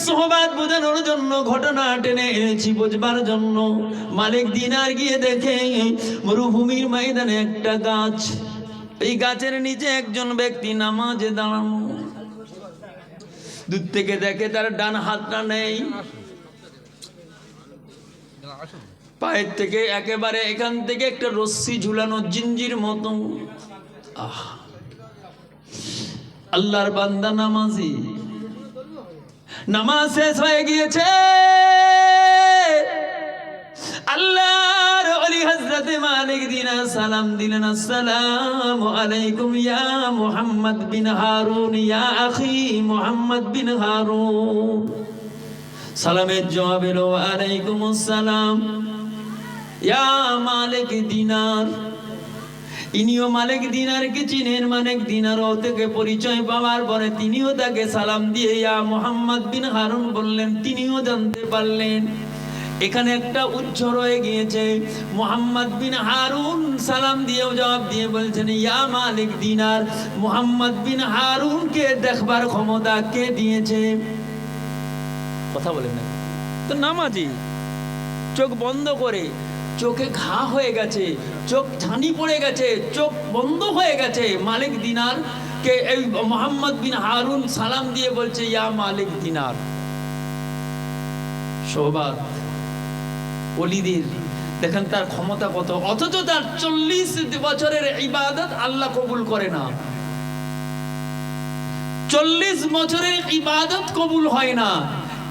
সোহবাত বোঝানোর জন্য, ঘটনা টেনে এনেছি বোঝবার জন্য। মালিক দিনার গিয়ে দেখে মরুভূমির ময়দানে একটা গাছ, এই গাছের নিচে একজন ব্যক্তি নামাজে দাঁড়ানো। দূর থেকে দেখে তার ডান হাতটা নেই, পায়ের থেকে একেবারে এখান থেকে একটা রশ্মি ঝুলানো জিঞ্জির মতো। আল্লাহর বান্দা নামাজি, নামাজ শেষ হয়ে গিয়েছে। আল্লাহর ওলি হযরত মালিক দিনার সালাম দিলেন, আসসালামু আলাইকুম ইয়া মুহাম্মদ বিন হারুন, ইয়া আখি মুহাম্মদ বিন হারুন। সালামের জবাব এলো আলাইকুম আসসালাম ইয়া মালিক দিনার। ইনিও মালিক দিনারকে চিনেন। মালিক দিনারও থেকে পরিচয় পাওয়ার পরে তিনিও তাকে সালাম দিয়ে ইয়া মুহাম্মদ বিন হারুন বললেন। তিনিও জানতে পারলেন এখানে একটা উচ্চ রয়ে গিয়েছে। মুহাম্মদ বিন হারুন সালাম দিয়েও জবাব দিয়ে বলছেন ইয়া মালিক দিনার। মুহাম্মদ বিন হারুনকে দেখবার ক্ষমতা কে দিয়েছে? কথা বলেন না তো। নামাজি চোখ বন্ধ করে, চোখে ঘা হয়ে গেছে, চোখ ছানি পড়ে গেছে, চোখ বন্ধ হয়ে গেছে। মালিক দিনার কে এই মুহাম্মদ বিন হারুন সালাম দিয়ে বলছে ইয়া মালিক দিনার। সৌভাগ ওলিদের দেখেন তার ক্ষমতা কত, অথচ তার 40 বছরের ইবাদত আল্লাহ কবুল করে না। 40 বছরের ইবাদত কবুল হয় না,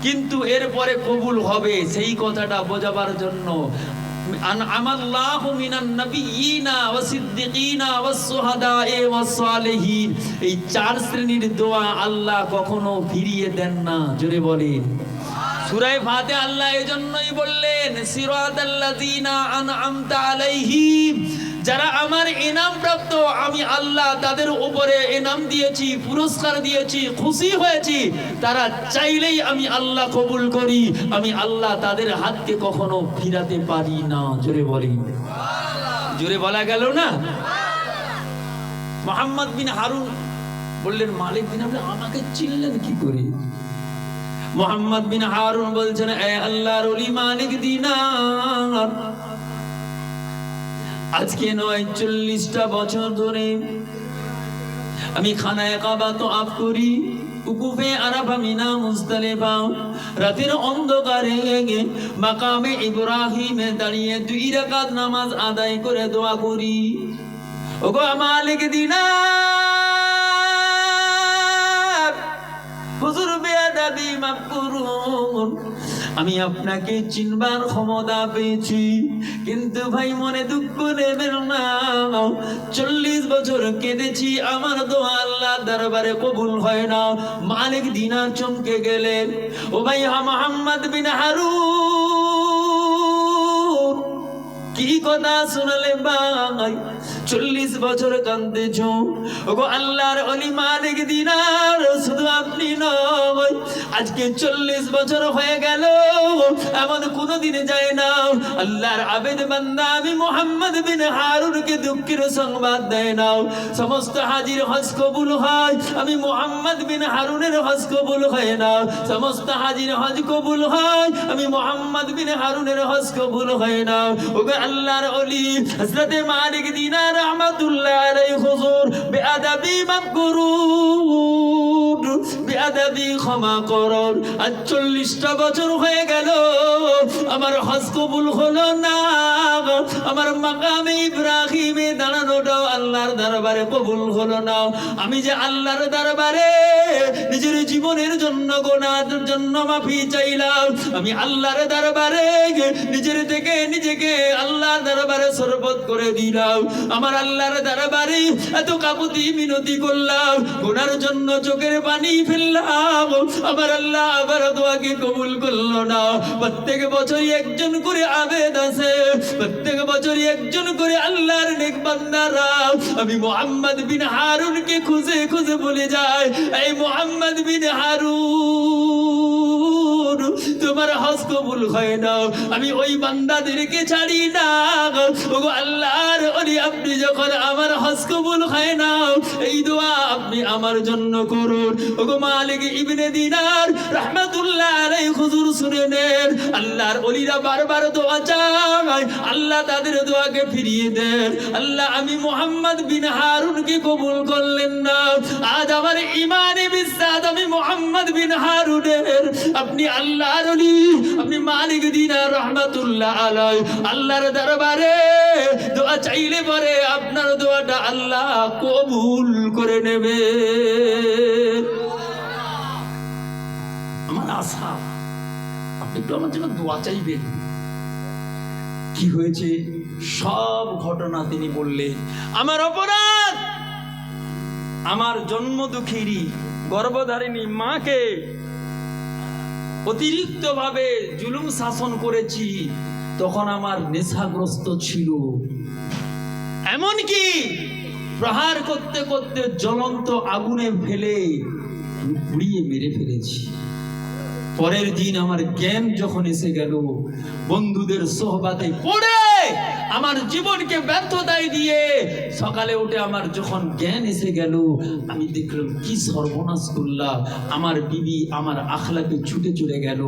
কিন্তু এরপরে কবুল হবে সেই কথাটা বোঝাবার জন্য আমাল্লাহু মিনান নাবিয়িনা ওয়া সিদ্দিকিনা ওয়াস শুহাদায়ে ওয়াস সালিহিন, এই 4 শ্রেণীর দোয়া আল্লাহ কখনো ফিরিয়ে দেন না। জোরে বলেন সূরা ফাতিহা। আল্লাহ এজন্যই বললেন সিরাতাল্লাযিনা আনআমতা আলাইহিম, যারা আমার ইনাম প্রাপ্ত, আমি আল্লাহ তাদের উপরে ইনাম দিয়েছি, পুরস্কার দিয়েছি, খুশি হয়েছি। তারা চাইলেই আমি আল্লাহ কবুল করি, আমি আল্লাহ তাদের হাতকে কখনো ফিরাতে পারি না। জোরে বলি, জোরে বলা গেল না? মুহাম্মদ বিন হারুন বললেন মালিক দিন আপনি আমাকে চিনলেন কি করে? মুহাম্মদ বিন হারুন বলছেন এ আল্লাহর ওলি মালিক দিনার, আজকে নয় 40টা বছর ধরে আমি খানায়ে কাবা তওয়াফ করি, উকুফে আরাফা, মিনা, মুজদালিফা, রাতের অন্ধকারে মাকামে ইব্রাহিমে দাঁড়িয়ে 2 রাকাত নামাজ আদায় করে দোয়া করি। ওগো মালিক দিনার, হুজুর বেয়াদবি মাফ করুন, আমি আপনাকে চিনবার ক্ষমতা পেয়েছি, কিন্তু ভাই মনে দুঃখ নেবেন না, 40 বছর কেঁদেছি, আমার দোয়া আল্লাহর দরবারে কবুল হয় না। মালিক দিনার চমকে গেলেন। ও ভাই মুহাম্মদ বিন হারুন, কি কথা শুনলে ভাই? 40 বছর কাঁদতেছো। ওগো আল্লাহর ওলি মালিক দিনার, শুধু আপনি নয়, আজকে 40 বছর হয়ে গেল, এমন কোনদিন যায় না আল্লাহর আবেদ বান্দা আমি মুহাম্মদ বিন হারুনকে দুঃখের সংবাদ দেয় না। সমস্ত হাজির হজ কবুল হয়, আমি মুহাম্মদ বিন হারুনের হজ কবুল হয় না। সমস্ত হাজির হজ কবুল হয়, আমি মুহাম্মদ বিন হারুনের হজ কবুল হয় না। ওগো আল্লাহর ওলি হযরত মালিক দিনার রাহমাতুল্লাহ আলাইহি হুজুর বেয়াদবি মাফ করুন, বেয়াদবি ক্ষমা করুন। আজ 40টা বছর হয়ে গেল, আমার হজ কবুল হলো না, আমার মাকামে ইব্রাহিমে দাঁড়ানোটাও আল্লাহর দরবারে কবুল হলো না। আমি যে আল্লাহর দরবারে নিজের জীবনের জন্য গুনাহের জন্য মাফি চাইলাম, আমি আল্লাহর দরবারে নিজের থেকে নিজেকে আল্লাহর দরবারে শরবত করে দিলাম, আমার আল্লাহর দরবারে এত কাকুতি মিনতি করলাম, গুনার জন্য চোখের পানি ফেললাম, আমার আল্লাহ আবার দোয়াকে কবুল করলো না। প্রত্যেক বছরই একজন করে আবেদ আছে, প্রত্যেক বছরই একজন করে আল্লাহর নেক বান্দারা আমি মুহাম্মদ বিন হারুনকে খুঁজে খুঁজে বলে যায়, এই মুহাম্মদ বিন হারুন করুন, তোমার হজ কবুল হয় না, আমি ওই বান্দাদেরকে ছাড়ি না। ওগো আল্লাহর ওলি, আপনি যখন আমার হজ কবুল হয় না, এই দোয়া আপনি আমার জন্য করুন। ওগো মালিক ইবনে দিনার রাহমাতুল্লাহ আলাইহি হুজুর শুনে নেন, আল্লাহর ওলিরা বারবার দোয়া চায়, আল্লাহ তাদের দোয়াকে ফিরিয়ে দেন। আল্লাহ আমি মুহাম্মদ বিন হারুনকে কবুল করলেন না, আজ আমার ইমানে বিশ্বাস আমি মুহাম্মদ বিন হারুনের। আপনি আল্লাহর ওলি, আপনি মালিক দিনার রাহমাতুল্লাহ আলাইহি আল্লাহর দরবারে দোয়া চাইলে পরে আপনার দোয়াটা আল্লাহ কবুল করে নেবে। আমার আশা আপনি একটু আমার জন্য দোয়া চাইবেন। কি হয়েছে সব ঘটনা তিনি বললেন। আমার অপরাধ, আমার জন্ম দুঃখিনী গর্ভধারিণী মাকে অতিরিক্ত ভাবে জুলুম শাসন করেছি, তখন আমার নেশাগ্রস্ত ছিল, এমনকি প্রহার করতে করতে জ্বলন্ত আগুনে ফেলে পুড়িয়ে মেরে ফেলেছি। পরের দিন আমার জ্ঞান যখন এসে গেল, বন্ধুদের সোহবাতে পড়ে আমার জীবনকে ব্যর্থতায় দিয়ে সকালে উঠে আমার যখন জ্ঞান এসে গেল, আমি দেখলাম কি সর্বনাশ করলাম। আমার বিবি আমার আখলাকে ছুটে চলে গেল,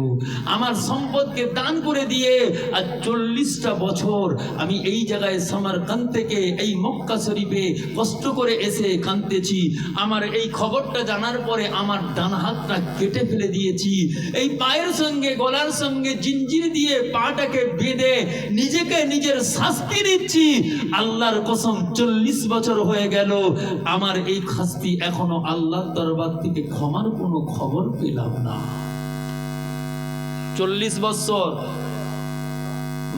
আমার সম্পদকে দান করে দিয়ে আজ 40টা বছর আমি এই জায়গায় সামারকান্দ থেকে এই মক্কা শরীফে কষ্ট করে এসে কাঁদতেছি। আমার এই খবরটা জানার পরে আমার ডান হাতটা কেটে ফেলে দিয়েছি, এই পায়ের সঙ্গে গলার সঙ্গে জিঞ্জির দিয়ে পাটাকে বেঁধে নিজেকে নিজের শাস্তি দিচ্ছি। আল্লাহর কসম 40 বছর হয়ে গেল, আমার এই শাস্তি এখনো আল্লাহর দরবার থেকে ক্ষমার কোনো খবর পেলাম না। 40 বছর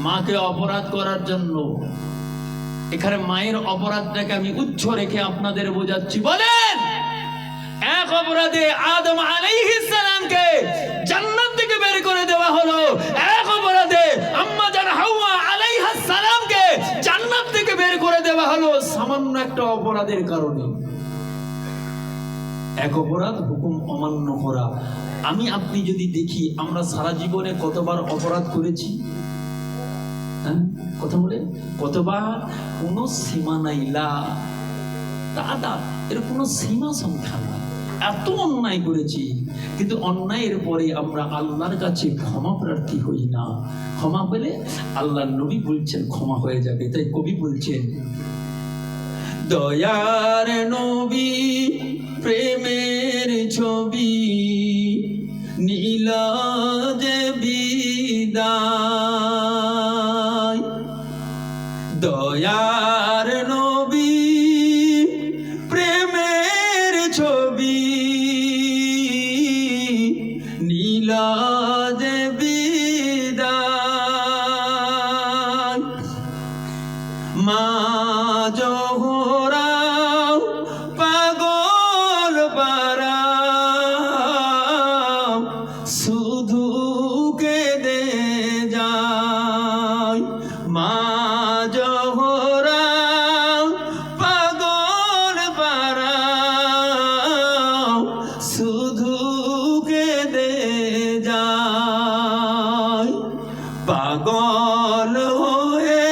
মাকে অপরাধ করার জন্য। এখানে মায়ের অপরাধটাকে আমি উচ্চ রেখে আপনাদের বোঝাচ্ছি। বলেন, এক অপরাধে আদম আলাইহিস সালামকে জান্নাত থেকে বের করে দেওয়া হলো, এক অপরাধে আম্মা জান হাওয়া আলাইহিস সালামকে জান্নাত থেকে বের করে দেওয়া হলো সামান্য একটা অপরাধের কারণে। এক অপরাধ, হুকুম অমান্য করা। আমি আপনি যদি দেখি আমরা সারা জীবনে কতবার অপরাধ করেছি, কথা বলে কতবার, কোনো সীমা নাই। দাদা এর কোনো সীমা সংখ্যা নাই, এত অন্যায় করেছি। কিন্তু অন্যায়ের পরে আমরা আল্লাহর কাছে ক্ষমা প্রার্থী হই না। ক্ষমা পেলে আল্লাহর নবী বলছেন ক্ষমা হয়ে যাবে। তাই কবি বলছেন, দয়ার নবী প্রেমের ছবি নীলা যে বিদায়, দয়ার নবী প্রেমের ছবি নীলা যে বিদায়, মা জোহরা পাগল পারা শুধু কেঁদে যায়, মা জোহরা পাগল পারা শুধু কেঁদে যায়, পাগল হয়ে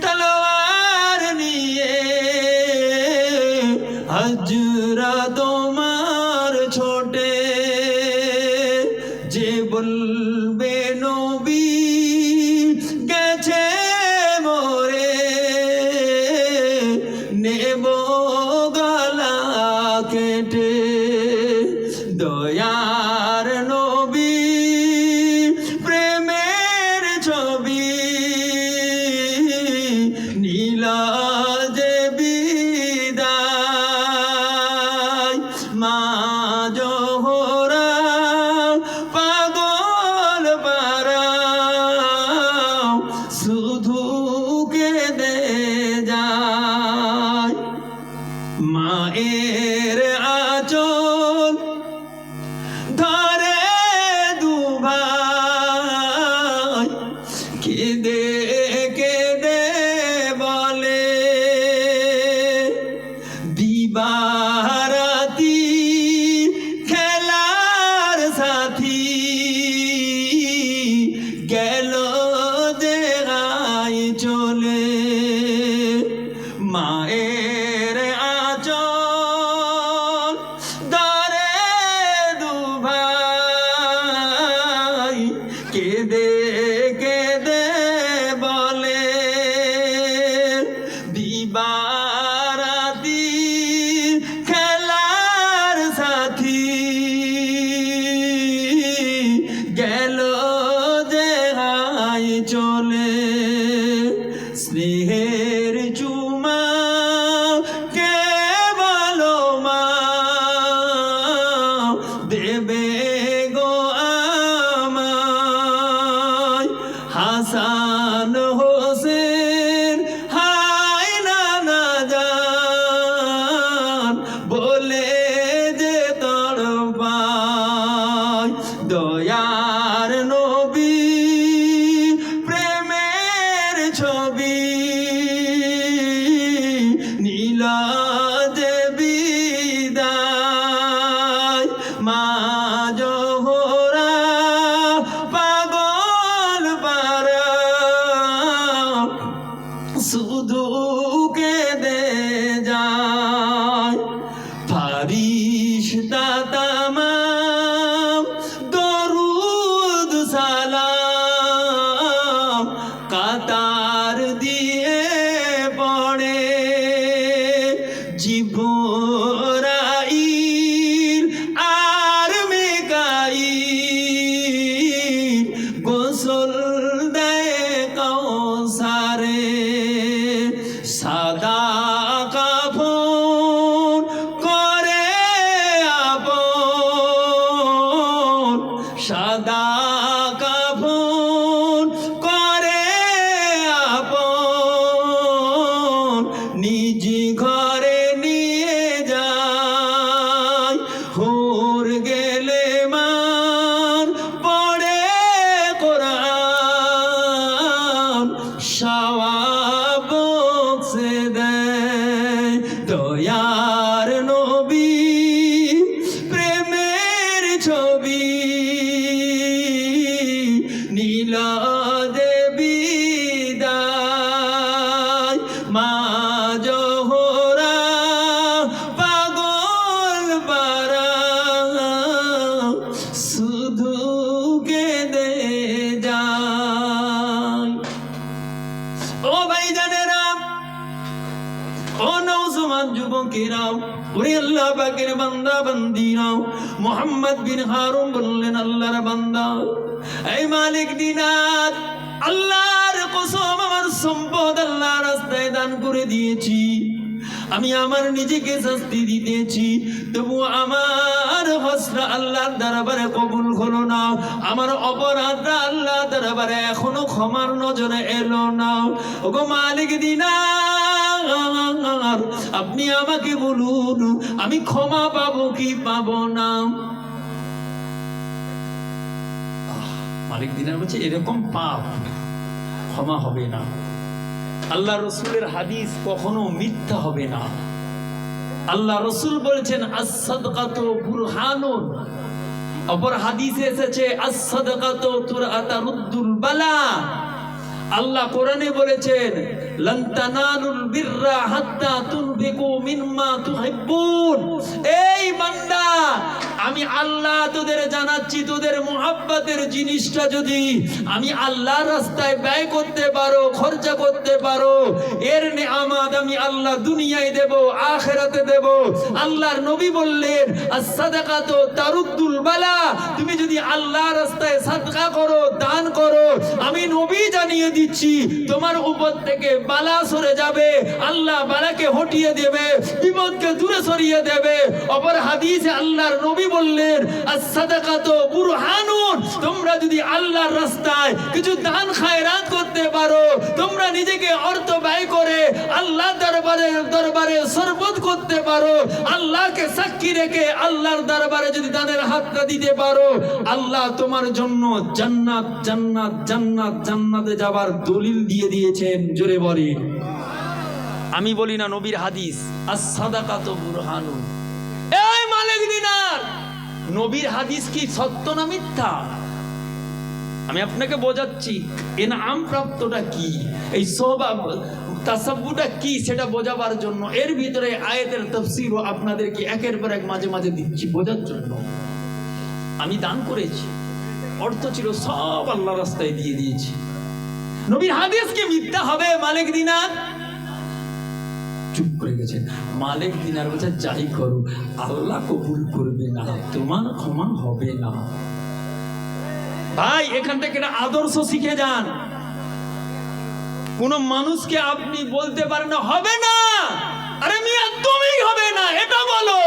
তলোয়ার নিয়ে হজরা তোমার ছোটে, যে বলবে নবী গেছে মরে নেব গলা কেটে, দয়ার নবী প্রেমের ছবি নীলা যে বিদায়, মা জোহরা পাগল পারা শুধু কেঁদে যায়, মায়ের আঁচল ধরে দুভাই কেঁদে কেঁদে বলে, দিবারাতি খেলার সাথী চলে স্নেহের চুমা কে বলো মা দেবে গো আমায় হাসান হোসেন হায় নানা জান বলে যে তড়পায় দয়ার নবী প্রেমের ছবি নীলা যে বিদায় মা জোহরা পাগল পারা শুধু কেঁদে যায় ফারিস্তা তামাম দরুদ সালাম কাতার দিয়ে পড়ে জিবরাইল আর মিকাইল গোসল দেয় কাউসারে সাদা কাফন করে আপন সাদা কাফন করে আপন নিজ ঘরে নিয়ে যায় হুর গেলে মান পড়ে কোরআন সওয়াব বক্সে দেয় দয়ার নবী প্রেমের ছবি নীলা যে বিদায় মা জোহরা পাগল পারা শুধু কেঁদে যায় ও ভাইজানেরা ও নওজওয়ান যুবকেরাও ওরে আল্লাহ পাকের বান্দা বান্দিরাও মুহাম্মদ বিন হারুন বললেন আল্লাহর বান্দা এই মালিক দিনার আল্লাহর কসম আমার সম্পদ আল্লাহর রাস্তায় দান করে দিয়েছি আমি আমার নিজেকে শাস্তি দিতেছি তবু আমার হসরা আল্লাহর দরবারে কবুল হলো না আমার অপরাধটা আল্লাহ দরবারে এখনো ক্ষমার নজরে এলো না ওগো মালিক দিনার আপনি আমাকে বলুন আমি ক্ষমা পাবো কি পাবো না মালিক দিনার বলছে এরকম পাপ ক্ষমা হবে না আল্লাহ রসুলের হাদিস কখনো মিথ্যা হবে না আল্লাহ রসুল বলছেন আস-সাদকাতু বুরহানুন অপর হাদিসে এসেছে আস-সাদকাতু তারুদ্দুল বালা আল্লাহ কোরআনে বলেছেন লান তানালুল বিররা হাত্তা তুনফিকু মিম্মা তুহিব্বুন এই বান্দা আমি আল্লাহ তোদের জানাচ্ছি তোদের মুহাব্বতের জিনিসটা যদি আমি আল্লাহর রাস্তায় ব্যয় করতে পারো খরচা করতে পারো এর নেয়ামত আমি আল্লাহ দুনিয়ায় দেব আখিরাতে দেব আল্লাহর নবী বললেন আস-সাদাকাতু তারুদ্দুল বালা তুমি যদি আল্লাহর রাস্তায় সাদকা করো দান করো আমি নবী জানিয়ে দিচ্ছি তোমার উপর থেকে বালা সরে যাবে আল্লাহ বালাকে হটিয়ে দেবে বিপদকে দূরে সরিয়ে দেবে অপর হাদিসে আল্লাহর নবী বললেন আস-সাদাকাতু বুরহানুন তোমরা যদি আল্লাহর রাস্তায় কিছু দান খায়রাত করতে পারো তোমরা নিজেকে অর্থ ব্যয় করে আল্লাহর দরবারে সরবত করতে পারো আল্লাহকে সাক্ষী রেখে আল্লাহর দরবারে যদি দানের হাতটা দিতে পারো আল্লাহ তোমার জন্য জান্নাত জান্নাত জান্নাত জান্নাতে যাবার দলিল দিয়ে দিয়েছেন জোরে বলি আমি বলি না নবীর হাদিস আস-সাদাকাতু বুরহানুন এই মালিক দিনার নবীর হাদিস কি সত্য না মিথ্যা আমি আপনাকে বোঝাচ্ছি ইনাম প্রাপ্তটা কি এই সওয়াব তাসাব্বুটা কি সেটা বোঝাবার জন্য এর ভিতরে আয়াতের তাফসীরও আপনাদেরকে একের পর এক মাঝে মাঝে দিচ্ছি বোঝার জন্য আমি দান করেছি অর্থ ছিল সব আল্লাহর রাস্তায় দিয়ে দিয়েছি নবীর হাদিস কি মিথ্যা হবে মালিক দিনার চুপ করে গেছেন মালিক দিনার বলছে যাই করো আল্লাহ কবুল করবে না তোমার ক্ষমা হবে না ভাই এখান থেকে একটা আদর্শ শিখে যান কোন মানুষকে আপনি বলতে পারেন না হবে না, আরে মিয়া তুমি হবে না এটা বলো,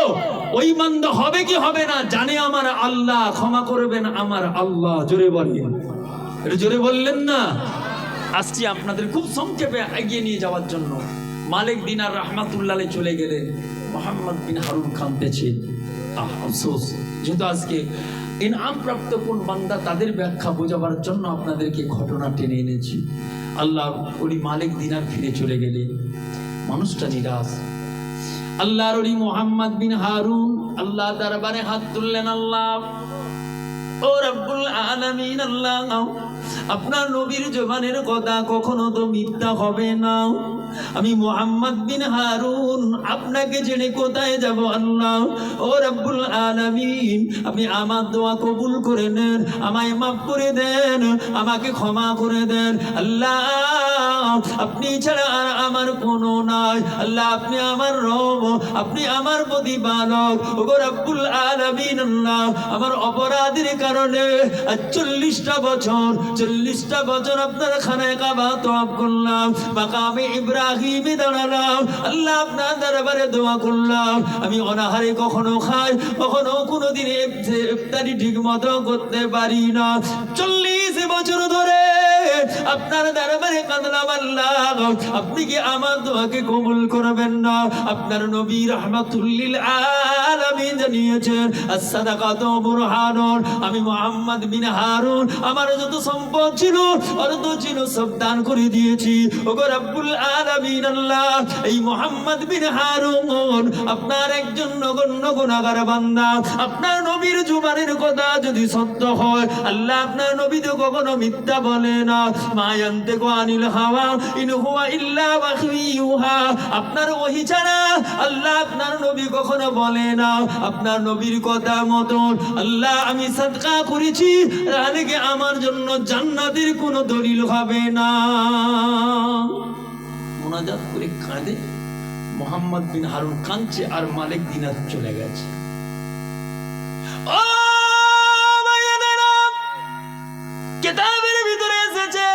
ওই বান্দা হবে কি হবে না জানে আমার আল্লাহ, ক্ষমা করবেন আমার আল্লাহ। জোরে বলেন, এটা জোরে বললেন না। আসছি আপনাদের খুব সংক্ষেপে এগিয়ে নিয়ে যাওয়ার জন্য। মালিক দিনার রহমাতুল্লাহ চলে গেলেন, মোহাম্মদ বিন হারুন কাঁদতেছেন। আফসোস, যেহেতু আজকে ইনাম প্রাপ্ত কোন বান্দা তাদের ব্যাখ্যা বোঝাবার জন্য আপনাদেরকে ঘটনা টেনে এনেছি। আল্লাহ ওই মালিক দিনার ফিরে চলে গেলেন, মানুষটা নিরাশ। আল্লাহর ওই মোহাম্মদ বিন হারুন আল্লাহ দরবারে হাত তুললেন, আল্লাহ ও রব্বুল আলামিন, আল্লাহ আপনার নবীর জবানের কথা কখনো তো মিথ্যা হবে না। আমি মোহাম্মদ বিন হারুন আপনাকে ছেড়ে কোথায় যাব আল্লাহ? ও রব্বুল আলামিন, আপনি আমার দোয়া কবুল করে নেন, আমায় মাফ করে দেন, আমাকে ক্ষমা করে দেন। আল্লাহ আপনি ছাড়া আর আমার কোনো নাই। আল্লাহ আপনি আমার রব, আপনি আমার প্রতিপালক। ও রব্বুল আলামিন, আল্লাহ আমার অপরাধের কারণে 40টা বছর আপনার খানায় কাবা তওয়াফ করলাম, মাকামে ইব্রাহিমে দাঁড়ালাম। আল্লাহ আপনার দরবারে দোয়া করলাম, আমি অনাহারে কখনো খাই, কখনো কোনোদিন ইফতারি ঠিক মতো করতে পারি না। 40 বছর ধরে আপনার দরবারে কাঁদলাম, আল্লাহ আপনি কি আমার দোয়াকে কবুল করবেন না? আপনার নবী রাহমাতুল লিল আলামিন জানিয়েছেন, as-সাদাকাতু বুরহানুন। আমি মুহাম্মদ বিন হারুন আমার যত সম্পদ ছিল অর্থ ছিল সব দান করে দিয়েছি। ওগো রব্বুল আলামিন, আল্লাহ এই মুহাম্মদ বিন হারুন আপনার একজন নগণ্য গুনাহগার বান্দা। আপনার নবীর জুবানের কথা যদি সত্য হয়, আল্লাহ আপনার নবী তো কখনো মিথ্যা বলে না। মা ইয়ানতিকু আনিল হাওয়া ইন হুয়া ইল্লা ওয়াহয়ুহা। আপনার ওহী ছাড়া আল্লাহ আপনার নবী কখনো বলে না। আপনার নবীর কথা মতন আল্লাহ আমি সাদকা করেছি, তাহলে কি আমার জন্য জান্নাতের কোনো দলিল হবে না? মুনাজাত করে কাঁদে মোহাম্মদ বিন হারুন, কাঁদছে আর মালিক দিনার চলে গেছে। ও ভাইয়েরা, কিতাবের ভিতরে এসেছে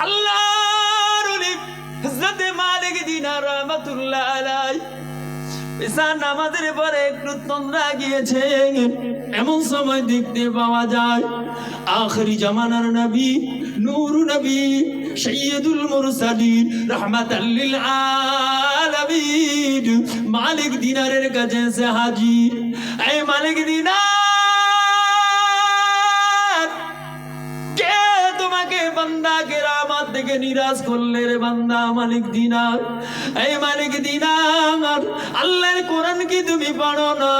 আল্লাহর ওলি হযরত মালিক দিনার রাহমাতুল্লাহ আলাইহি ঈশার নামাজের পরে একটু তন্দ্রা গিয়েছে। এমন সময় দেখতে পাওয়া যায় আখিরি জামানার নবী, নূর নবী, সাইয়্যিদুল মুরসালিন, রাহমাতাল লিল আলামিন মালিক দিনারের কাছে এসে হাজির। এই মালিক দিনার, কে তোমাকে বান্দাকে রাহমত থেকে নিরাশ করলে রে বান্দা? মালিক দিনার, এই মালিক দিনার, আল্লাহর কোরআন কি তুমি পড়ো না?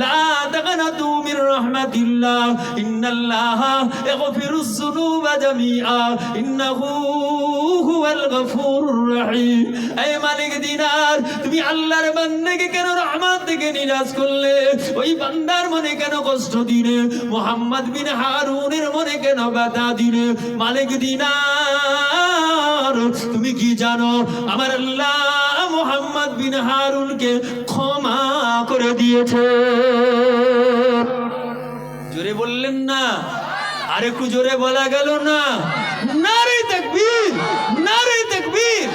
লা তাকনাতু মির রাহমাতিল্লাহ, ইন্নাল্লাহা ইয়াগফিরুজ যুনুবা জামিআ, ইন্নাহু হুয়াল গফুরুর রহিম। এই মালিক দিনার, তুমি আল্লাহর বান্দাকে কেন রহমত থেকে নিরাশ করলে? ওই বান্দার মনে কেন কষ্ট দিলে? মুহাম্মদ বিন হারুনের মনে কেন ব্যথা দিলে? মালিক দিনার, তুমি কি জানো আমার আল্লাহ মুহাম্মদ বিন হারুনকে ক্ষমা করে দিয়েছে? জোরে বললেন না? আর একটু জোরে বলা গেল না? নারে তাকবীর, নারে তাকবীর।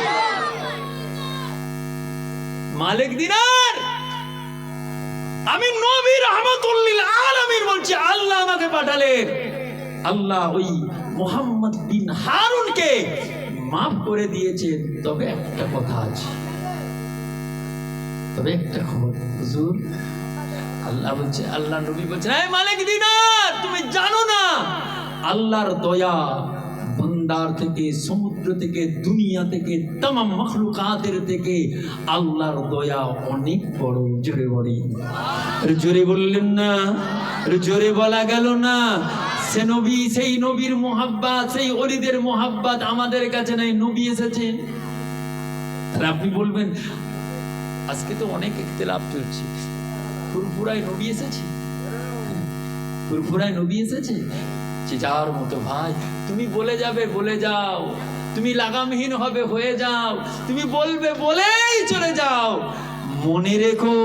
মালিক দিনার, আমি নবী রাহমাতুল লিল আলামিন বলছি, আল্লাহ আমাকে পাঠালেন। আল্লাহ ওই মুহাম্মদ বিন হারুনকে মাফ করে দিয়েছে। তবে একটা কথা আছে, তবে একটা খবর হুজুর, আল্লাহ বলছে, আল্লাহ নবী বলছেন, এই মালিক দিনার, তুমি জানো না আল্লাহর দয়া বান্দার থেকে, সমুদ্র থেকে, দুনিয়া থেকে, तमाम মাখলুকাতের থেকে আল্লাহর দয়া অনেক বড়। জোরে বলি, জোরে বললেন না? জোরে বলা গেল না? সে নবী, সেই নবীর মোহাব্বত, সেই ওলিদের মোহাব্বত আমাদের কাছে নাই। নবী এসেছেন, আপনি বলবেন আজকে তো অনেক ইখতিলাফ চলছে, ফুরফুরায় নবী এসেছে, ফুরফুরায় নবী এসেছে। যে যার মতো ভাই, তুমি বলে যাবে বলে যাও, তুমি লাগামহীন হবে হয়ে যাও, তুমি বলবে বলেই চলে যাও। মনে রেখো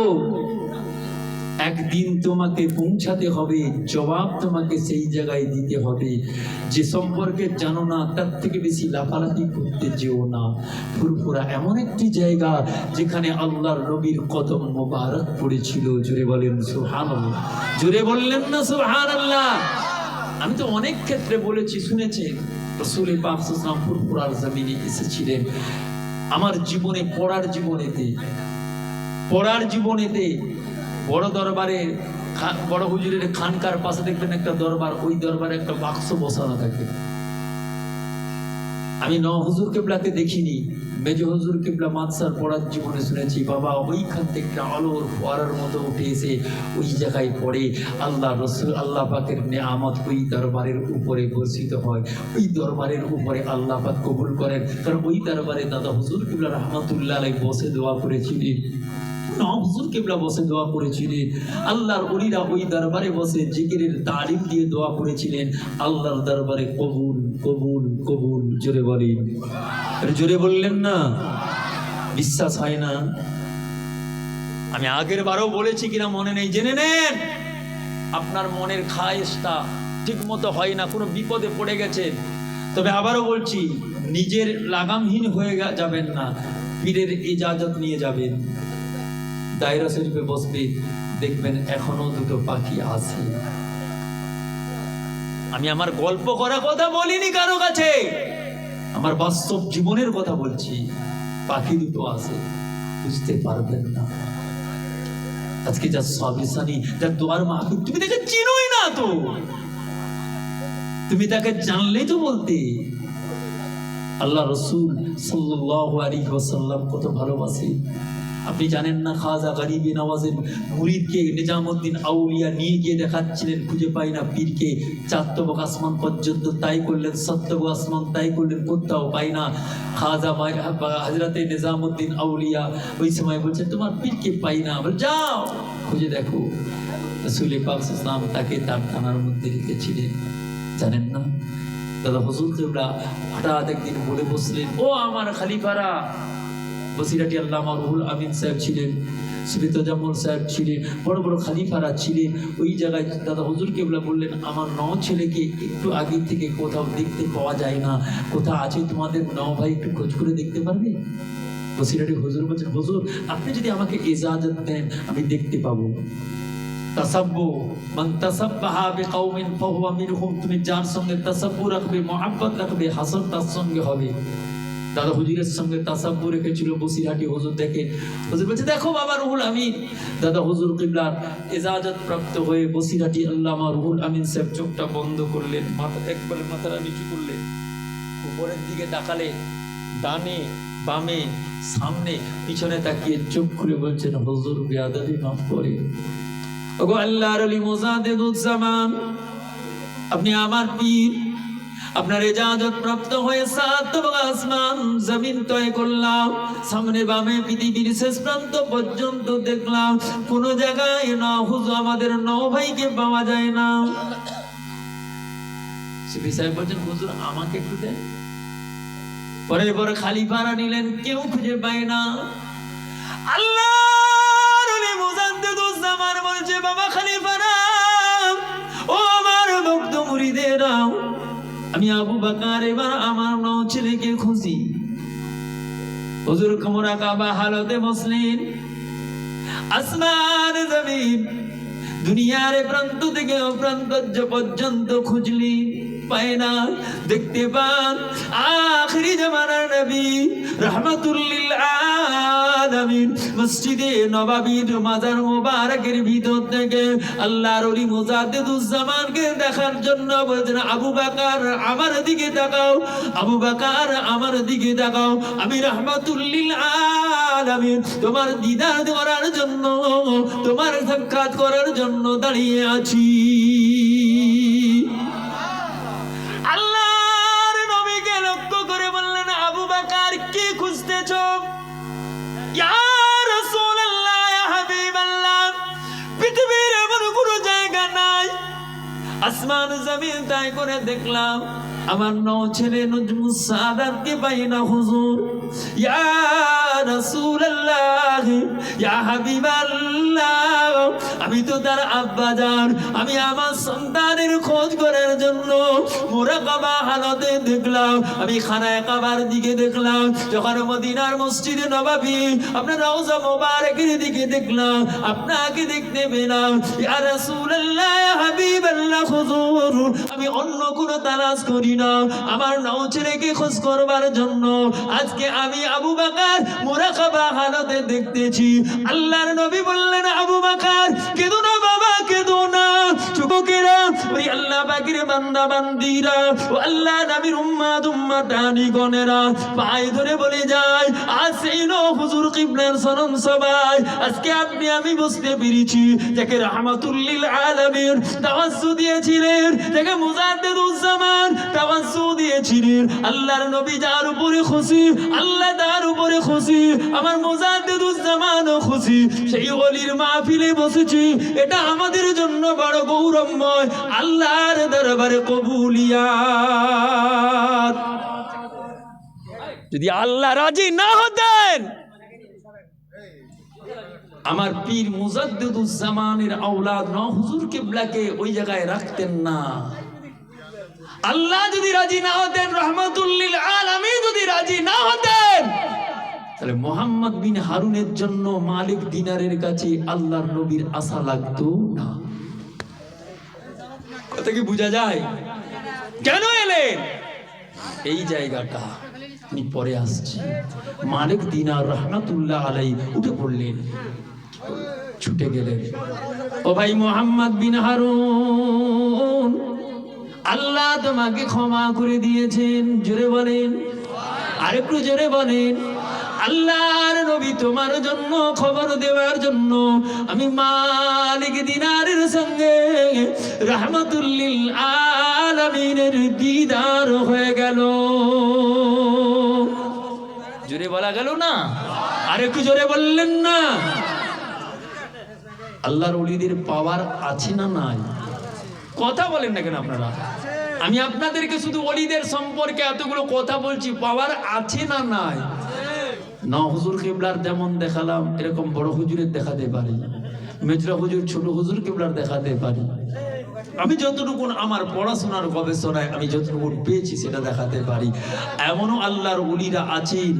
একদিন তোমাকে পৌঁছাতে হবে, জবাব তোমাকে সেই জায়গায় দিতে হবে। যে সম্পর্কে জানো না তার থেকে বেশি লাফালাফি করতে যেও না। ফুরফুরা এমন একটি জায়গা যেখানে আল্লাহর নবীর কদম মোবারক পড়েছিল। জোরে বলেন সুবহানাল্লাহ, জোরে বললেন না সুবহানাল্লাহ? আমি তো অনেক ক্ষেত্রে বলেছি, শুনেছেন রাসূল পাক সাল্লাল্লাহু আলাইহি ওয়াসাল্লাম ফুরফুরার জমিনে এসেছিলেন। আমার জীবনে পড়ার জীবনেতে বড় দরবারে বড় হুজুরের খানকার পাশে দেখবেন একটা দরবার, ওই দরবারে একটা বাক্স বসানো থাকে। আমি ন হুজুর কেবলাকে দেখিনি, মেজ হুজুর কেবলা মাদ্রাসার পড়ার জীবনে শুনেছি। বাবা ওইখান থেকে আলোর ফোয়ারার মতো উঠে এসে ওই জায়গায় পড়ে আল্লাহ রসুল আল্লাহ পাকের নেয়ামত ওই দরবারের উপরে বর্ষিত হয়। ওই দরবারের উপরে আল্লাহ পাক কবুল করেন, কারণ ওই দরবারে দাদা হুজুর কেবলা রহমাতুল্লাহ আলাইহি বসে দোয়া করেছিলেন। হুজুর কেবলা বসে দোয়া করেছিলেন। আল্লাহর ওলিরা ওই দরবারে বসে জিকিরের তালিম দিয়ে দোয়া করেছিলেন। আল্লাহর দরবারে কবুল কবুল কবুল। জোরে বলেন, জোরে বললেন না? বিশ্বাস হয় না? আমি আগের বারও বলেছি কিনা মনে নেই, জেনে নেন। আপনার মনের খায়েশটা ঠিক মতো হয় না, কোনো বিপদে পড়ে গেছেন, তবে আবারও বলছি, নিজের লাগামহীন হয়ে যাবেন না, পীরের ইজাজত নিয়ে যাবেন। দায়রা শরীফে বসবে, দেখবেন এখনো দুটো পাখি আছে। আমি আমার গল্প করা কথা বলিনি কারো কাছে, আমার বাস্তব জীবনের কথা বলছি। পাখি দুটো আছে, বুঝতে পারবেন না। আজকে যা সাবিসানি, যার দোয়ার মাহফিল, তুমি তাকে চিনোই না তো, তুমি তাকে জানলেই তো বলতে। আল্লাহ রসুল সাল্লাল্লাহু আলাইহি ওয়াসাল্লাম কত ভালোবাসে আপনি জানেন না? খাজা গরিবে নওয়াজের মুরিদকে নিজামুদ্দিন আউলিয়া নিয়ে গিয়ে দেখাচ্ছিলেন, খুঁজে পাই না পীরকে। 4 তবক আসমান পর্যন্ত তাই করলেন, 7 তবক আসমান তাই করলেন, কোথাও পাই না। খাজা হযরতে নিজামুদ্দিন আউলিয়া ওই সময় বলছেন তোমার পীরকে পাই না, বল যাও খুঁজে দেখো। রাসূল পাক সাল্লাল্লাহু আলাইহি ওয়াসাল্লাম তাকে তার থানার মধ্যে রেখেছিলেন, জানেন না? দাদা হুজুর কেবলা হঠাৎ একদিন বলে বসলেন, ও আমার খলিফারা। বসিরাটি আল্লামা রুহুল আমিন সাহেব ছিলেন, সুবিত জামল সাহেব ছিলেন, বড় বড় খলিফারা ছিলেন। ওই জায়গায় দাদা হুজুর কেবলা বললেন, আমার 9 ছেলেকে একটু আগে থেকে কোথাও দেখতে পাওয়া যায় না, কোথাও আছে তোমাদের 9 ভাই, একটু খোঁজ করে দেখতে পারবে? বসিরাটি হুজুর বলছেন, হুজুর আপনি যদি আমাকে ইজাজত দেন আমি দেখতে পাবো। তাসাব্বু মান তাসাব্বাহা বিকাউমিন ফাহুয়া মিনহুম, তুমি যার সঙ্গে তাসাব্বু রাখবে, মহব্বত রাখবে, হাসর তার সঙ্গে হবে। দাদা হুজুরের সঙ্গে তাসাব্বু রেখেছিল বসিরহাটি হুজুর। দেখে হুজুর বলছে, দেখো বাবা রুহুল আমিন। দাদা হুজুর কিবলার ইজাজত প্রাপ্ত হয়ে বসিরহাটি আল্লামা রুহুল আমিন সাহেব চোখটা বন্ধ করলেন, মাথা একবারে মাথাটা নিচু করলেন, উপরের দিকে তাকালে, ডানে বামে সামনে পিছনে তাকিয়ে চোখ খুলে বলছেন, হুজুর বেয়াদবি মাফ করে। ওগো আল্লাহর ওলি মুজাদ্দিদুজ জামান, আপনি আমার পীর, আপনার ইজাজত প্রাপ্ত হয়ে 7 তবক আসমান জমিন তয় করলাম, সামনে বামে পৃথিবীর শেষ প্রান্ত পর্যন্ত দেখলাম, কোন জায়গায় না হুজুর আমাদের 9 ভাইকে পাওয়া যায় না। সুফি সাহেব বলছেন, হুজুর আমাকে একটু দেন। পরের পর খলিফারা নিলেন, কেউ খুঁজে পায় না। আল্লাহর ওলি মুজাদ্দিদুজ জামান বলছে, বাবা খলিফারা, ও আমার ভক্ত মুরিদেরা, আমি আবু বকর এবার আমার 9 ছেলেকে খুঁজি। হুজুর মুরাকাবা হালতে বসলেন, আসমান জমিন দুনিয়ার প্রান্ত থেকে প্রান্ত পর্যন্ত খুঁজলি, পায় না। দেখতে পান আখিরি জামানার নবী রাহমাতুল লিল আলামিন মসজিদে নববীর মাজার মোবারকের ভিতর থেকে আল্লাহর ওলি মুজাদ্দিদুজ জামানকে দেখার জন্য বলছেন, আবু বকর আমার দিকে তাকাও, আবু বকর আমার দিকে তাকাও, আমি রাহমাতুল লিল আলামিন তোমার দিদার করার জন্য, তোমার সাক্ষাৎ করার জন্য দাঁড়িয়ে আছি। আল্লাহর নবীকে লক্ষ্য করে বললেন, আবু বকর কি খুঁজতেছো? ইয়া রাসূলুল্লাহ, ইয়া হাবিবাল্লাহ, পৃথিবীর এমন কোনো জায়গা নাই, আসমান জমিন তাই করে দেখলাম, আমার নও ছেলে নজমুস সাদাতকে পাই না হুজুর। ইয়া রাসূলুল্লাহ, ইয়া হাবিবাল্লাহ, আমি তো তার আব্বা জান, আমি আমার সন্তানের খোঁজ করার জন্য মুরাকাবা হালতে দেখলাম, আমি খানায়ে কাবার দিকে দেখলাম, যখন মদিনার মসজিদে নববী আপনার রওজা মোবারকের দিকে দেখলাম, আপনাকে দেখতে পেলাম। ইয়া রাসূলুল্লাহ, ইয়া হাবিবাল্লাহ হুজুর, আমি অন্য কোনো তালাশ করি না, আমার নও ছেলেকে খোঁজ করবার জন্য আজকে আমি আবু বকর মুরাকাবা হালতে দেখতেছি। আল্লাহর নবী বললেন, আবু বকর কেঁদো না বাবা, কেঁদো না। যুবকেরা, ওই আল্লাহ পাকের বান্দা বান্দিরা, ও আল্লাহ নবীর উম্মত উম্মতানি গণেরা পায়ে ধরে বলে যায়, আজ সেই হুজুর কিবলার শরণ সবাই আজকে আপনি আমি বুঝতে পেরেছি, যাকে রাহমাতুল লিল আলামিন তাওয়াজ্জু দিয়েছিলেন, যাকে মুজাদ্দিদুজ্জামান তাওয়াজ্জু দিয়েছিলেন, আল্লাহর নবী যার উপরে খুশি, আল্লাহ তার উপরে খুশি, আমার মুজাদ্দিদুজ্জামানও খুশি, সেই ওলির মাহফিলে বসেছি, এটা আমাদের জন্য বড় গৌরবময়, আল্লাহর দরবারে কবুলিয়াত। যদি আল্লাহ রাজি না হতেন, আমার পীর মুজাদ্দিদুজ্জামানের আওলাদ নও হুজুর কিবলাকে ওই জায়গায় রাখতেন না। আল্লাহ যদি রাজি না হতেন, রহমাতুল লিল আলামিন যদি রাজি না হতেন, তাহলে মোহাম্মদ বিন হারুনের জন্য মালিক দিনারের কাছে আল্লাহর নবীর আশা লাগতো না। কথা কি বোঝা যায়? কেন এলেন এই জায়গাটা আমি পরে আসছি। মালিক দিনার রহমাতুল্লাহ আলাইহি উঠে পড়লেন, ছুটে গেলেন, ও ভাই মোহাম্মদ বিন হারুন, আল্লাহ তোমাকে ক্ষমা করে দিয়েছেন। জোরে বলেন, আরেকটু জোরে বলেন। আল্লাহর নবী তোমার জন্য খবর দেওয়ার জন্য আমি মালিক দিনারের সঙ্গে রাহমাতুল লিল আলামিনের দিদার হয়ে গেল। জোরে বলা গেল না? আরেকটু জোরে বললেন না? আল্লাহর ওলিদের পাওয়ার আছে না নাই? কথা বলেন না কেন আপনারা? আমি আপনাদেরকে শুধু ওলিদের সম্পর্কে এতগুলো কথা বলছি, পাওয়ার আছে না নাই? না হুজুর কিবলার যেমন দেখালাম, এরকম বড় হুজুরের দেখাতে পারি, মেজরা হুজুর ছোট হুজুর কিবলার দেখাতে পারি, আমি যতটুকু আমার পড়াশোনার গবেষণায় আমি যতটুকু পেয়েছি সেটা দেখাতে পারি। এমনও আল্লাহর ওলিরা আছেন,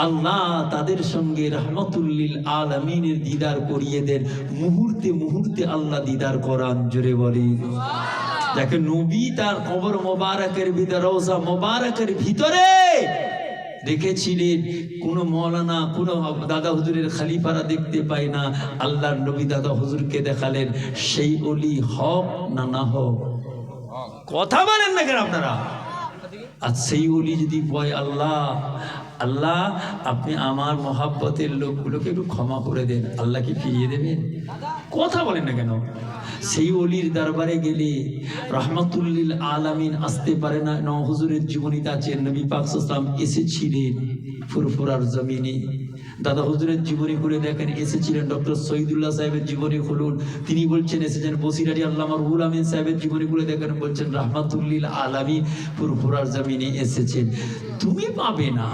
আল্লাহ তাদের সঙ্গে রাহমাতুল লিল আলামিনের দিদার করিয়ে দেন, মুহূর্তে মুহূর্তে আল্লাহ দিদার করান। জোরে বলি, যাকে নবী তার কবর মোবারকের ভিতরে, রওজা মোবারকের ভিতরে দেখেছিলেন, কোন মৌলানা কোন দাদা হুজুরের খলিফারা দেখতে পায় না, আল্লাহর নবী দাদা হুজুরকে দেখালেন। সেই ওলি হক না না হক? কথা বলেন না কেন আপনারা? আর সেই ওলি যদি বয়, আল্লাহ আল্লাহ আপনি আমার মহাব্বতের লোকগুলোকে একটু ক্ষমা করে দেন, আল্লাহ কি ফিরিয়ে দেবেন? কথা বলেন না কেন? সেই ওলির দরবারে গেলে রাহমাতুল লিল আলামিন আসতে পারে না। নও হুজুরের জীবনীতে আছে, নবী পাক সাল্লাল্লাহু আলাইহি ওয়াসাল্লাম এসেছিলেন ফুরফুরার জমিনে। দাদা হুজুরের জীবনী খুলে দেখেন, এসেছিলেন। ডক্টর শহীদুল্লাহ সাহেবের জীবনী খুলুন, তিনি বলছেন এসেছেন। বসিরারি আল্লামা রুহুল আমিন সাহেবের জীবনী খুলে দেখেন, বলছেন রাহমাতুল লিল আলামিন ফুরফুরার জমিনে এসেছেন। তুমি পাবে না,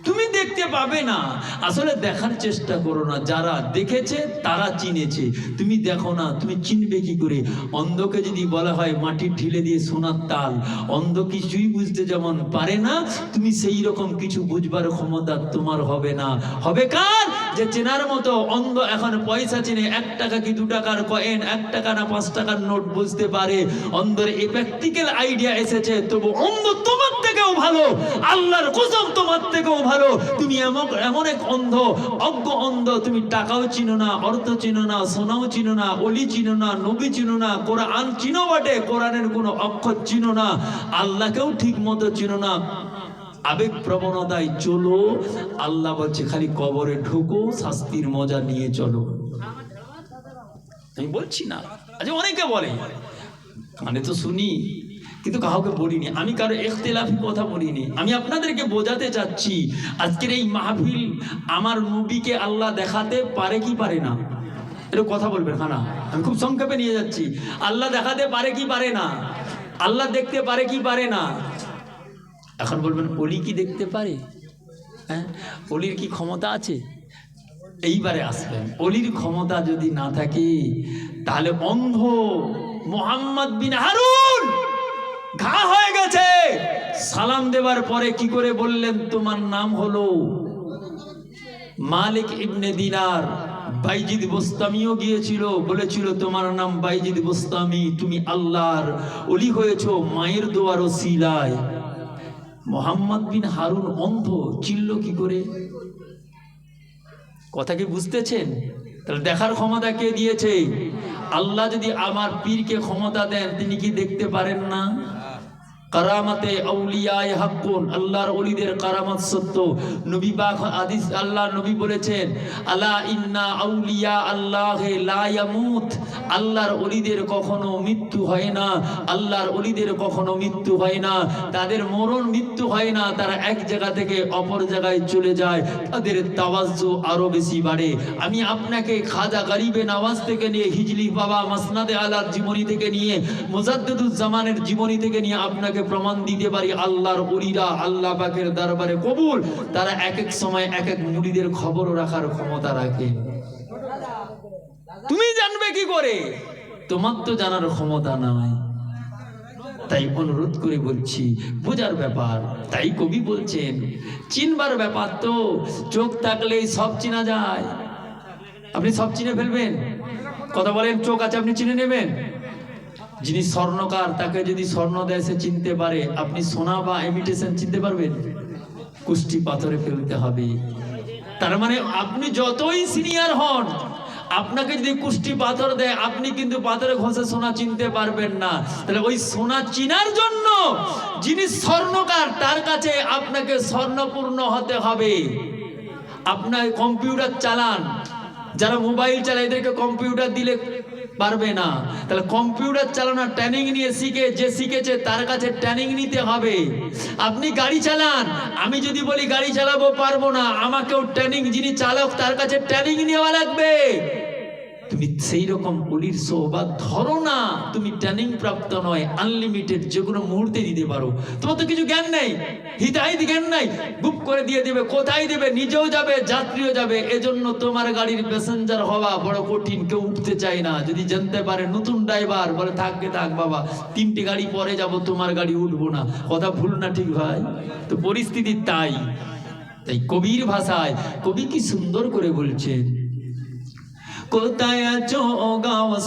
তুমি দেখতে পাবে না। আসলে দেখার চেষ্টা করো না, যারা দেখেছে তারা চিনেছে, তুমি দেখো না, তুমি চিনবে কি করে? অন্ধকে যদি বলা হয় মাটির ঢিলে দিয়ে সোনার তাল, অন্ধ কিছুই বুঝতে যেমন পারে না, তুমি সেই রকম কিছু বুঝবার ক্ষমতা তোমার হবে না। হবে কার? যে চেনার মতো। অন্ধ এখন পয়সা চিনে, 1 টাকা কি 2 টাকার কয়েন, 1 টাকা না 5 টাকার নোট বুঝতে পারে। অন্ধের এই প্র্যাকটিক্যাল আইডিয়া এসেছে, তবু অন্ধ তোমার থেকেও ভালো, আল্লাহর কসম তোমার থেকেও ভালো। তুমি এমন এক অন্ধ, অজ্ঞ অন্ধ, তুমি টাকাও চিনো না, অর্থ চিনো না, সোনাও চিনো না, ওলি চিনো না, নবী চিনো না, কোরআন চিনো বটে, কোরআনের কোনো অক্ষর চিনো না, আল্লাহকেও ঠিক মতো চিনো না। আবেগ প্রবণতায় চলো, আল্লাহ বলছে খালি কবরে ঢুকো, শাস্তির মজা নিয়ে চলো। আমি বলছি না, আচ্ছা অনেকে বলে, মানে তো শুনি কিন্তু কাউকে বলিনি, আমি কারো ইখতিলাফি কথা বলিনি। আমি আপনাদেরকে বোঝাতে চাচ্ছি, আজকের এই মাহফিল আমার নবীকে আল্লাহ দেখাতে পারে কি পারে না? এটা কথা বলবেন। হ্যাঁ না, আমি খুব সংক্ষেপে নিয়ে যাচ্ছি। আল্লাহ দেখাতে পারে কি পারে না? আল্লাহ দেখতে পারে কি পারে না? এখন বলবেন অলি কি দেখতে পারে? হ্যাঁ, অলির কি ক্ষমতা আছে? এইবারে আসবেন, অলির ক্ষমতা যদি না থাকে তাহলে অন্ধ মোহাম্মদ বিন হারুন ঘা হয়ে গেছে, সালাম দেবার পরে কি করে বললেন তোমার নাম হলো মালিক ইবনে দিনার? বাইজিদ বোস্তামিও গিয়েছিল, বলেছিল তোমার নাম বাইজিদ বোস্তামি, তুমি আল্লাহর ওলি হয়েছো মায়ের দোয়ার ওসিলায়। মোহাম্মদ বিন হারুন অন্ধ, চিল্ল কি করে? কথা কি বুঝতেছেন? তাহলে দেখার ক্ষমতা কে দিয়েছে? আল্লাহ যদি আমার পীরকে ক্ষমতা দেন, তিনি কি দেখতে পারেন না? কারামাতে আউলিয়ায়ে হাক্কুন, আল্লাহর ওলিদের কারামত সত্য। নবী পাক হাদিস আল্লাহ নবী বলেছেন, আলা ইন্না আউলিয়া আল্লাহে লা ইয়ামুত, আল্লাহর ওলিদের কখনো মৃত্যু হয় না, আল্লাহর ওলিদের কখনো মৃত্যু হয় না, তাদের মরণ মৃত্যু হয় না, তারা এক জায়গা থেকে অপর জায়গায় চলে যায়, তাদের তাওয়াজ্জু আরো বেশি বাড়ে। আমি আপনাকে খাজা গরিবে নওয়াজ থেকে নিয়ে, হিজলি বাবা মাসনাদে আলার জীবনী থেকে নিয়ে, মুজাদ্দিদুজ জামানের জীবনী থেকে নিয়ে আপনাকে প্রমাণ দিতে পারি আল্লাহর ওলিরা আল্লাহ পাকের দরবারে কবুল। তারা এক এক সময় এক এক মুরিদের খবর রাখার ক্ষমতা রাখে। তুমি জানবে কি করে? তোমার তো জানার ক্ষমতা নাই। তাই অনুরোধ করে বলছি, বোঝার ব্যাপার। তাই কবি বলছেন চিনবার ব্যাপার তো, চোখ থাকলেই সব চিনা যায়। আপনি সব চিনে ফেলবেন? কথা বলেন, চোখ আছে আপনি চিনে নেবেন। যিনি স্বর্ণকার, তাকে যদি স্বর্ণ দেয় সে চিনতে পারে, আপনি সোনা বা ইমিটেশন চিনতে পারবেন? কুষ্টি পাথরে ফেলতে হবে। তার মানে আপনি যতই সিনিয়র হন, আপনাকে যদি কুষ্টি পাথর দেয়, আপনি কিন্তু পাথরে ঘষে সোনা চিনতে পারবেন না। তাহলে ওই সোনা চিনার জন্য যিনি স্বর্ণকার, তার কাছে আপনাকে স্বর্ণপূর্ণ হতে হবে। আপনার কম্পিউটার চালান, যারা মোবাইল চালায় এদেরকে কম্পিউটার দিলে পারবে না। তাহলে কম্পিউটার চালানোর ট্রেনিং নিয়ে শিখে, যে শিখেছে তার কাছে ট্রেনিং নিতে হবে। আপনি গাড়ি চালান, আমি যদি বলি গাড়ি চালাবো পারবো না, আমাকেও ট্রেনিং, যিনি চালক তার কাছে ট্রেনিং নেওয়া লাগবে। তুমি সেই রকম ওলির সোহবাত ধরো না, তুমি ট্রেনিং প্রাপ্ত নয়, আনলিমিটেড যে কোনো মুহূর্তে দিতে পারো। তোমার তো কিছু জ্ঞান নেই, হিতাহিত জ্ঞান নাই, বুক করে দিয়ে দেবে, কোথায় দেবে, নিজেও যাবে যাত্রীও যাবে। এজন্য তোমার গাড়ির প্যাসেঞ্জার হওয়া বড় কঠিন, কেউ উঠতে চায় না। যদি জানতে পারে নতুন ড্রাইভার বলে থাকবে থাক বাবা, 3টি গাড়ি পরে যাব, তোমার গাড়ি উঠবো না। কথা ভুল না ঠিক ভাই? তো পরিস্থিতি তাই। তাই কবির ভাষায় কবি কি সুন্দর করে বলছেন, কোথায় আছো গাঁও